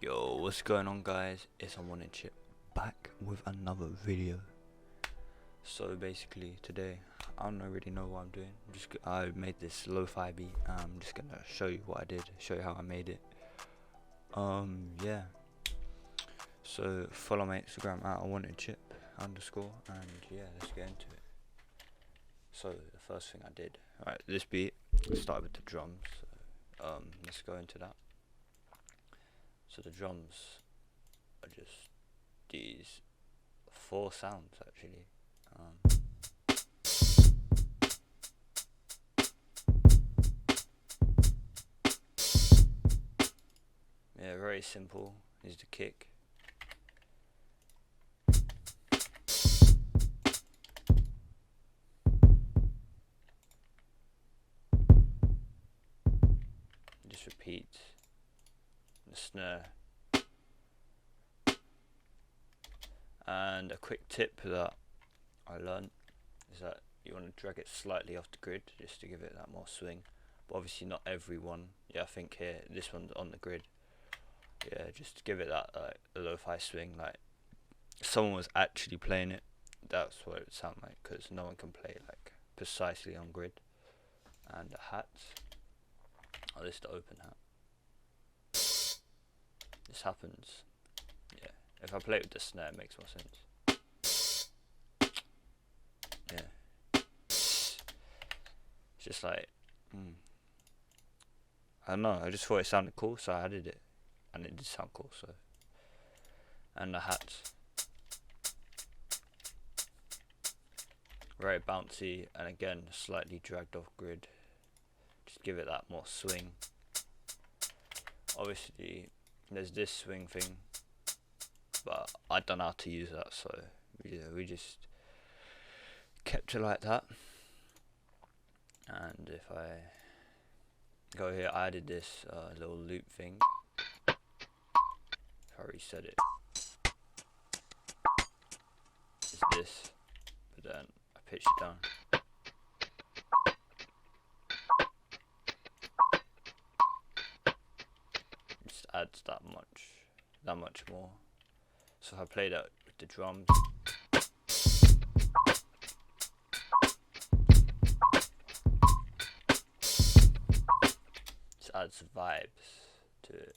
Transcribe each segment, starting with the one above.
Yo, what's going on, guys? It's Unwanted Chip back with another video. So basically today I don't really know what I'm doing. I made this lo-fi beat. I'm just gonna show you what I did, show you how I made it. Yeah. So follow my Instagram at @unwantedchip_, and yeah, let's get into it. So the first thing I did, alright, this beat started with the drums. So, let's go into that. So the drums are just these 4 sounds actually. Yeah, very simple. Is the kick. Just repeat. The snare. And a quick tip that I learned is that you want to drag it slightly off the grid just to give it that more swing, but obviously not every one. Yeah, I think here this one's on the grid. Yeah, just to give it that a lo-fi swing, like someone was actually playing it. That's what it would sound like, because no one can play like precisely on grid. And the hats. Oh, this is the open hat. This happens. Yeah, if I play it with the snare, it makes more sense. Yeah, it's just like I don't know, I just thought it sounded cool, so I added it, and it did sound cool. So, and the hats, very bouncy, and again slightly dragged off grid, just give it that more swing. Obviously there's this swing thing, but I don't know how to use that, so we just kept it like that. And if I go here, I added this little loop thing. If I reset it, it's this, but then I pitch it down. Just adds that much more. So if I play that with the drums, just adds vibes to it.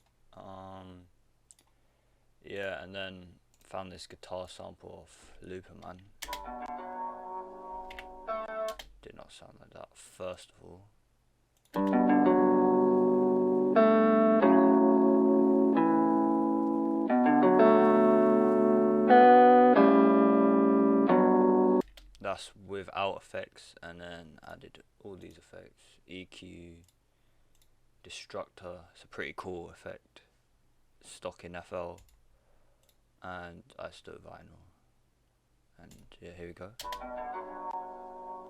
Yeah, and then found this guitar sample of Looperman. Did not sound like that first of all. That's without effects, and then added all these effects. EQ, Destructor, it's a pretty cool effect. Stock in FL, and isto vinyl. And yeah, here we go.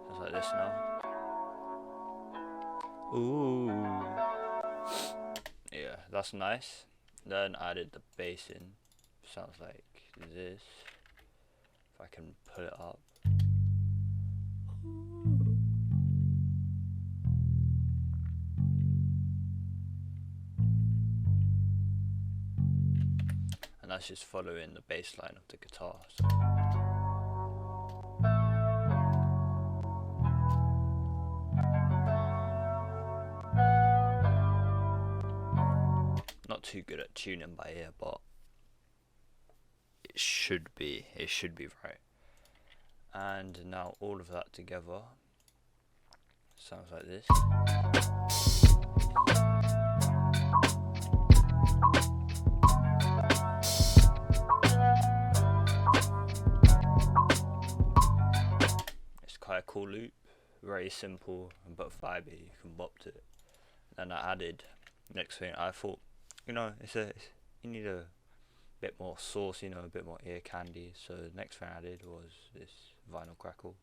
Sounds like this now. Ooh. Yeah, that's nice. Then added the bass in. Sounds like this. If I can put it up. And that's just following the bass line of the guitar. So. Not too good at tuning by ear, but it should be right. And now all of that together sounds like this. It's quite a cool loop, very simple but vibey. You can bop to it. And I added, next thing I thought, you know, you need a bit more sauce, you know, a bit more ear candy. So the next thing I did was this vinyl crackle.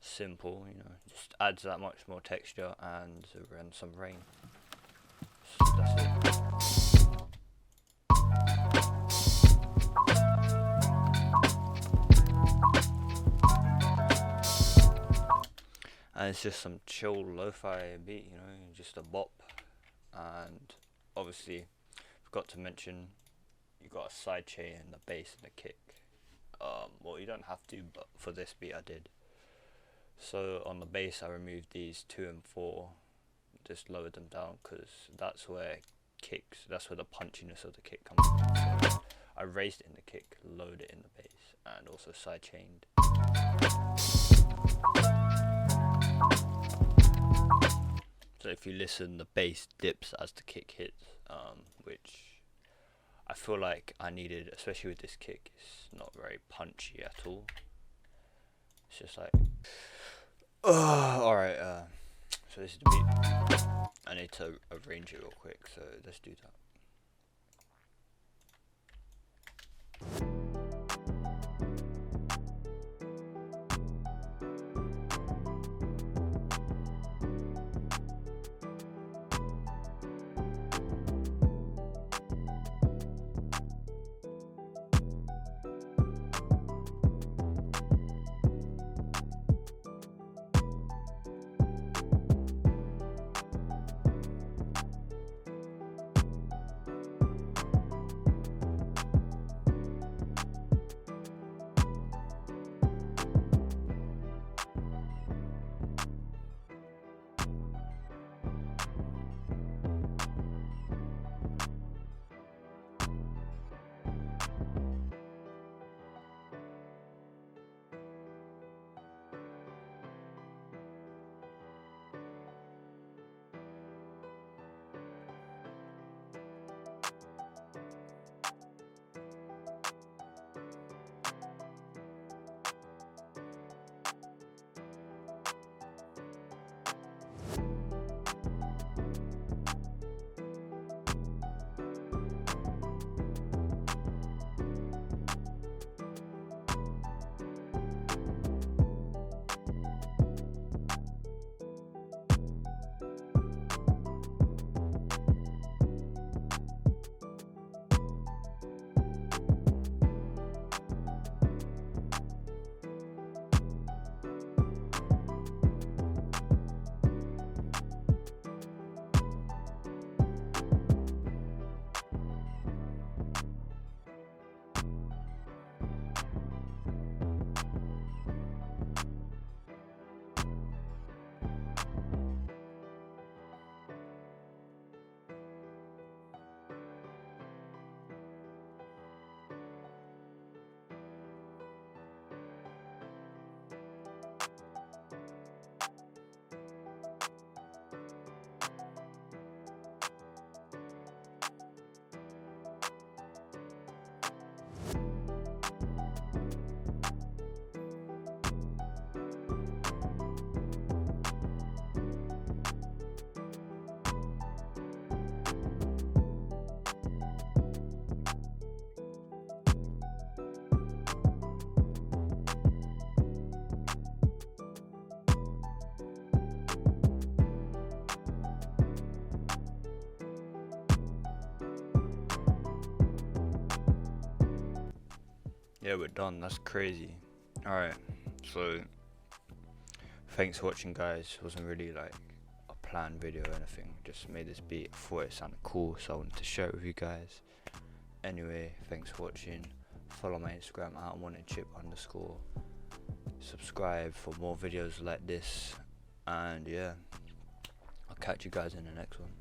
Simple, you know, just adds that much more texture and some rain. So that's it. and it's just some chill lo-fi beat, you know, just a bop. And obviously forgot to mention you got a side chain in the bass and the kick. Well, you don't have to, but for this beat I did. So on the bass I removed these 2 and 4, just lowered them down, because that's where the punchiness of the kick comes from. So I raised it in the kick, lowered it in the bass, and also side chained. So if you listen, the bass dips as the kick hits, which I feel like I needed, especially with this kick. It's not very punchy at all. It's just like, alright, so this is the beat. I need to arrange it real quick, so let's do that. Yeah, we're done. That's crazy. Alright, so thanks for watching, guys. It wasn't really like a planned video or anything. Just made this beat. I thought it sounded cool, so I wanted to share it with you guys. Anyway, thanks for watching. Follow my Instagram @wantingchip_. Subscribe for more videos like this. And yeah, I'll catch you guys in the next one.